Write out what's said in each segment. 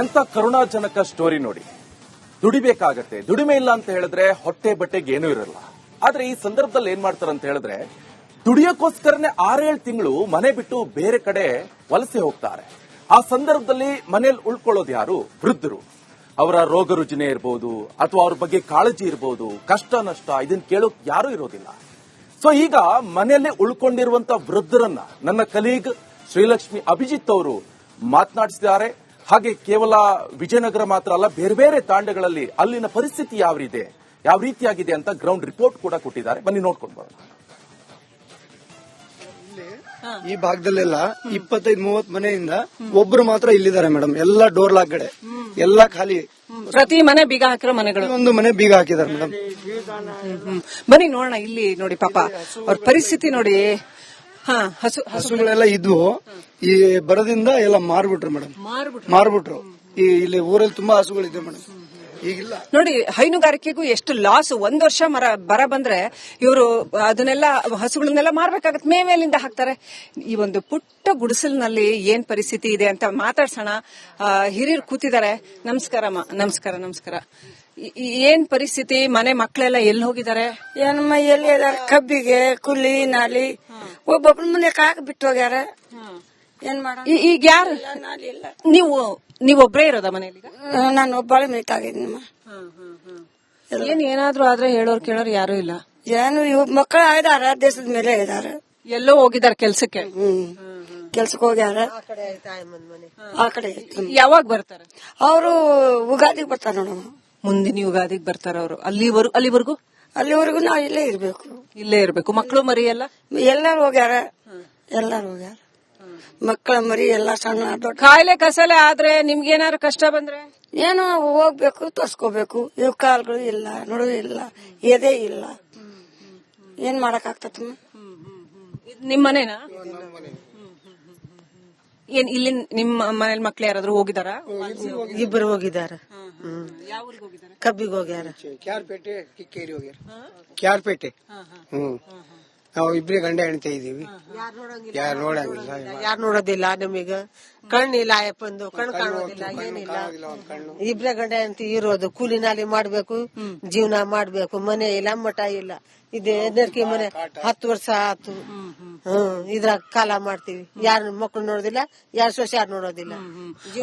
ಎಂತ ಕರುಣಾಜನಕ ಸ್ಟೋರಿ ನೋಡಿ. ದುಡಿಬೇಕಾಗತ್ತೆ, ದುಡಿಮೆ ಇಲ್ಲ ಅಂತ ಹೇಳಿದ್ರೆ ಹೊಟ್ಟೆ ಬಟ್ಟೆಗೆ ಏನೂ ಇರಲ್ಲ. ಆದ್ರೆ ಈ ಸಂದರ್ಭದಲ್ಲಿ ಏನ್ ಮಾಡ್ತಾರೆ ಅಂತ ಹೇಳಿದ್ರೆ ದುಡಿಯೋಕ್ಕೋಸ್ಕರನೇ 6-7 ತಿಂಗಳು ಮನೆ ಬಿಟ್ಟು ಬೇರೆ ಕಡೆ ವಲಸೆ ಹೋಗ್ತಾರೆ. ಆ ಸಂದರ್ಭದಲ್ಲಿ ಮನೇಲಿ ಉಳ್ಕೊಳ್ಳೋದು ಯಾರು? ವೃದ್ಧರು. ಅವರ ರೋಗ ರುಜಿನ ಇರಬಹುದು ಅಥವಾ ಅವ್ರ ಬಗ್ಗೆ ಕಾಳಜಿ ಇರಬಹುದು, ಕಷ್ಟ ನಷ್ಟ ಇದನ್ನ ಕೇಳೋಕ್ ಯಾರೂ ಇರೋದಿಲ್ಲ. ಸೊ ಈಗ ಮನೆಯಲ್ಲೇ ಉಳ್ಕೊಂಡಿರುವಂತ ವೃದ್ಧರನ್ನ ನನ್ನ ಕಲೀಗ್ ಶ್ರೀಲಕ್ಷ್ಮಿ ಅಭಿಜಿತ್ ಅವರು ಮಾತನಾಡಿಸಿದ್ದಾರೆ. ಹಾಗೆ ಕೇವಲ ವಿಜಯನಗರ ಮಾತ್ರ ಅಲ್ಲ, ಬೇರೆ ಬೇರೆ ತಾಂಡಗಳಲ್ಲಿ ಅಲ್ಲಿನ ಪರಿಸ್ಥಿತಿ ಯಾವ ರೀತಿಯಾಗಿದೆ ಅಂತ ಗ್ರೌಂಡ್ ರಿಪೋರ್ಟ್ ಕೂಡ ಕೊಟ್ಟಿದ್ದಾರೆ. ಬನ್ನಿ ನೋಡ್ಕೊಂಡು ಬರೋಣ. ಈ ಭಾಗದಲ್ಲೆಲ್ಲ 25-30 ಮನೆಯಿಂದ ಒಬ್ರು ಮಾತ್ರ ಇಲ್ಲಿದ್ದಾರೆ ಮೇಡಮ್. ಎಲ್ಲ ಡೋರ್ ಲಾಕ್ ಕಡೆ ಎಲ್ಲ ಖಾಲಿ. ಪ್ರತಿ ಮನೆ ಬೀಗ ಹಾಕಿರೋ ಮನೆಗಳು, ಒಂದು ಮನೆ ಬೀಗ ಹಾಕಿದ್ದಾರೆ ಮೇಡಮ್. ಬನ್ನಿ ನೋಡೋಣ. ಇಲ್ಲಿ ನೋಡಿ ಪಾಪ ಅವ್ರ ಪರಿಸ್ಥಿತಿ ನೋಡಿ. ಹಸುಗಳೆಲ್ಲ ಇದ್ವು, ಈ ಬರದಿಂದ ಎಲ್ಲ ಮಾರ್ಬಿಟ್ರು ಮೇಡಮ್. ಮಾರ್ಬಿಟ್ರು. ಇಲ್ಲಿ ಊರಲ್ಲಿ ತುಂಬಾ ಹಸುಗಳಿದೆ ಮೇಡಮ್, ಈಗಿಲ್ಲ. ನೋಡಿ, ಹೈನುಗಾರಿಕೆಗೂ ಎಷ್ಟು ಲಾಸ್. 1 ವರ್ಷ ಬರ ಬಂದ್ರೆ ಇವರು ಅದನ್ನೆಲ್ಲ ಹಸುಗಳನ್ನೆಲ್ಲ ಮಾರ್ಬೇಕಾಗತ್ತೆ. ಮೇಲಿಂದ ಹಾಕ್ತಾರೆ. ಈ ಒಂದು ಪುಟ್ಟ ಗುಡಿಸಲಿನಲ್ಲಿ ಏನ್ ಪರಿಸ್ಥಿತಿ ಇದೆ ಅಂತ ಮಾತಾಡ್ಸೋಣ. ಹಿರಿಯರು ಕೂತಿದ್ದಾರೆ. ನಮಸ್ಕಾರಮ್ಮ. ನಮಸ್ಕಾರ. ಏನ್ ಪರಿಸ್ಥಿತಿ? ಮನೆ ಮಕ್ಕಳೆಲ್ಲ ಎಲ್ಲಿ ಹೋಗಿದ್ದಾರೆ? ಏನಮ್ಮ ಎಲ್ಲಿ ಕಬ್ಬಿಗೆ ಕೂಲಿ ನಾಲಿ ಒಬ್ಬೊಬ್ಬರ ಮನೆ ಕಾಕ ಬಿಟ್ಟು ಹೋಗ್ಯಾರ. ಏನ್ ಮಾಡ ಈಗ ಯಾರು? ನೀವೊಬ್ರೇ ಇರೋದ ಮನೆಯಲ್ಲಿ? ನಾನು ಒಬ್ಬಳೆ ಮೇತಾಗಿದ್ದೀನಮ್ಮ. ಏನಾದ್ರೂ ಆದ್ರೆ ಹೇಳೋರು ಕೇಳೋರು ಯಾರು ಇಲ್ಲ. ಏನು ಮಕ್ಕಳು ಇದಾರ, ದೇಶದ ಮೇಲೆ ಇದಾರೆ. ಎಲ್ಲೋ ಹೋಗಿದ್ದಾರೆ ಕೆಲ್ಸಕ್ಕೆ. ಕೆಲ್ಸಕ್ಕೆ ಹೋಗ್ಯಾರ. ಆ ಕಡೆ ಯಾವಾಗ ಬರ್ತಾರೆ? ಅವರು ಉಗಾದಿಗೆ ಬರ್ತಾರ ನೋಡಮ್ಮ. ಮುಂದಿನ ಯುಗಾದಿಗೆ ಬರ್ತಾರ ಅವರು. ಅಲ್ಲಿವರೆಗೂ ನಾವು ಇಲ್ಲೇ ಇರ್ಬೇಕು. ಮಕ್ಕಳು ಮರಿ ಎಲ್ಲಾರು ಹೋಗ್ಯಾರ. ಮಕ್ಕಳ ಮರಿ ಎಲ್ಲ ಸಣ್ಣ ದೊಡ್ಡ. ಕಾಯಿಲೆ ಕಸಲೆ ಆದ್ರೆ ನಿಮ್ಗೇನಾದ್ರು ಕಷ್ಟ ಬಂದ್ರೆ ಏನೋ ಹೋಗ್ಬೇಕು, ತೋರ್ಸ್ಕೋಬೇಕು. ಇವ್ ಕಾಲ್ಗಳು ಇಲ್ಲ, ನಡುವೆ ಇಲ್ಲ, ಎದೆ ಇಲ್ಲ. ಏನ್ ಮಾಡಕ್ ಆಗ್ತತಮ್ಮ? ನಿಮ್ ಮನೇನಾ? ಏನ್ ಇಲ್ಲಿ ನಿಮ್ಮ ಮನೇಲಿ ಮಕ್ಳು ಯಾರಾದ್ರೂ ಹೋಗಿದಾರ? ಇಬ್ಬರು ಹೋಗಿದಾರ. ಯಾವ ಊರಿಗೆ ಹೋಗಿದಾರೆ? ಕಬ್ಬಿಗೆ ಹೋಗ್ಯಾರ. ಕ್ಯಾರ್ಪೇಟೆ, ಕಿಕ್ಕೇರಿ ಹೋಗ್ಯಾರ. ಕ್ಯಾರ್ಪೇಟೆ. ನಾವು ಇಬ್ರೇ ಗಂಡ ಹೆಣ್ತಾ ಇದೀವಿ. ಯಾರು ನೋಡೋದಿಲ್ಲ ನಮೀಗ. ಕಣ್ಣಿಲ್ಲ ಅಯ್ಯಪ್ಪಂದು, ಕಣ್ಣು ಕಾಣೋದಿಲ್ಲ, ಏನಿಲ್ಲ. ಇಬ್ರೇ ಗಂಡ ಹೆಣ್ತಿ ಇರೋದು. ಕೂಲಿ ನಾಲಿ ಮಾಡ್ಬೇಕು, ಜೀವನ ಮಾಡ್ಬೇಕು. ಮನೆ ಇಲ್ಲ, ಮಠ ಇಲ್ಲ. ಇದೆ ಎದರ್ಕಿ ಮನೆ 10 ವರ್ಷ ಆತು. ಇದ್ರಾಗ ಕಾಲ ಮಾಡ್ತೀವಿ. ಯಾರು ಮಕ್ಳು ನೋಡೋದಿಲ್ಲ, ಯಾರು ಸೊಸೆಯಾರು ನೋಡೋದಿಲ್ಲ.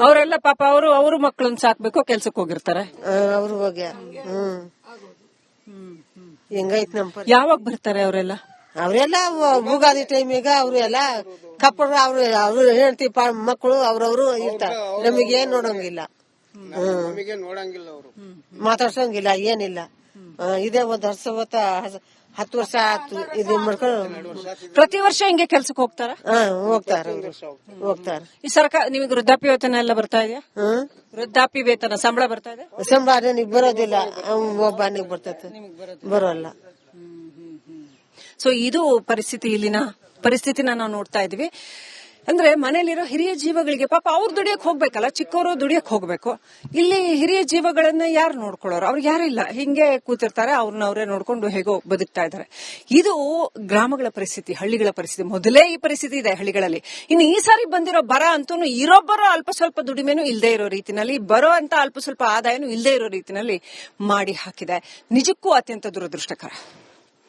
ಅವರೆಲ್ಲ ಪಾಪ ಅವರು ಮಕ್ಳನ್ನ ಸಾಕ್ಬೇಕು, ಕೆಲ್ಸಕ್ಕೆ ಹೋಗಿರ್ತಾರೆ. ಅವ್ರು ಹೋಗ್ಯಾರ. ಹೆಂಗೈತ್ ನಮ್. ಯಾವಾಗ ಬರ್ತಾರೆ ಅವರೆಲ್ಲ? ಅವರೆಲ್ಲ ಉಗಾದಿ ಟೈಮಿಗ ಅವ್ರೆಲ್ಲ ಕಪ್ಪಡ ಅವ್ರು ಹೇಳ್ತಿ ಮಕ್ಕಳು ಅವ್ರವ್ರು ಇರ್ತಾರೆ. ನಮಗೇನ್ ನೋಡಂಗಿಲ್ಲ, ಮಾತಾಡ್ಸಂಗಿಲ್ಲ, ಏನಿಲ್ಲ. ಇದೇ ಒಂದ್ 10 ವರ್ಷ ಆತು ಇದು ಮಾಡ್ಕೊಂಡು. ಪ್ರತಿ ವರ್ಷ ಹಿಂಗೆ ಕೆಲ್ಸಕ್ಕೆ ಹೋಗ್ತಾರ? ಹೋಗ್ತಾರ. ಈ ಸರ್ಕಾರ ನಿಮಗೆ ವೃದ್ಧಾಪ್ಯ ವೇತನ ಎಲ್ಲ ಬರ್ತಾ ಇದೆಯಾ? ವೃದ್ಧಾಪ್ಯ ವೇತನ ಸಂಬಳ ಬರ್ತಾ ಇದೆ? ಸಂಬಳ ನನಗ್ ಬರೋದಿಲ್ಲ, ಒಬ್ಬನಿಗೆ ಬರ್ತೈತೆ, ಬರೋಲ್ಲ. ಸೊ ಇದು ಪರಿಸ್ಥಿತಿ, ಇಲ್ಲಿನ ಪರಿಸ್ಥಿತಿನ ನಾವು ನೋಡ್ತಾ ಇದೀವಿ. ಅಂದ್ರೆ ಮನೇಲಿರೋ ಹಿರಿಯ ಜೀವಗಳಿಗೆ ಪಾಪ ಅವ್ರು ದುಡಿಯಕ್ ಹೋಗ್ಬೇಕಲ್ಲ, ಚಿಕ್ಕವರು ದುಡಿಯಕ್ ಹೋಗ್ಬೇಕು. ಇಲ್ಲಿ ಹಿರಿಯ ಜೀವಗಳನ್ನ ಯಾರು ನೋಡ್ಕೊಳ್ಳೋರು? ಅವ್ರಿಗೆ ಯಾರು ಇಲ್ಲ. ಹಿಂಗೆ ಕೂತಿರ್ತಾರೆ, ಅವ್ರನ್ನವ್ರೇ ನೋಡ್ಕೊಂಡು ಹೇಗೋ ಬದುಕ್ತಾ ಇದ್ದಾರೆ. ಇದು ಗ್ರಾಮಗಳ ಪರಿಸ್ಥಿತಿ, ಹಳ್ಳಿಗಳ ಪರಿಸ್ಥಿತಿ. ಮೊದಲೇ ಈ ಪರಿಸ್ಥಿತಿ ಇದೆ ಹಳ್ಳಿಗಳಲ್ಲಿ. ಇನ್ನು ಈ ಸಾರಿ ಬಂದಿರೋ ಬರ ಅಂತೂ ಇರೊಬ್ಬರು ಅಲ್ಪ ಸ್ವಲ್ಪ ದುಡಿಮೆನೂ ಇಲ್ಲದೆ ಇರೋ ರೀತಿನಲ್ಲಿ, ಬರೋ ಅಂತ ಅಲ್ಪ ಸ್ವಲ್ಪ ಆದಾಯನೂ ಇಲ್ಲದೆ ಇರೋ ರೀತಿನಲ್ಲಿ ಮಾಡಿ ಹಾಕಿದೆ. ನಿಜಕ್ಕೂ ಅತ್ಯಂತ ದುರದೃಷ್ಟಕರ.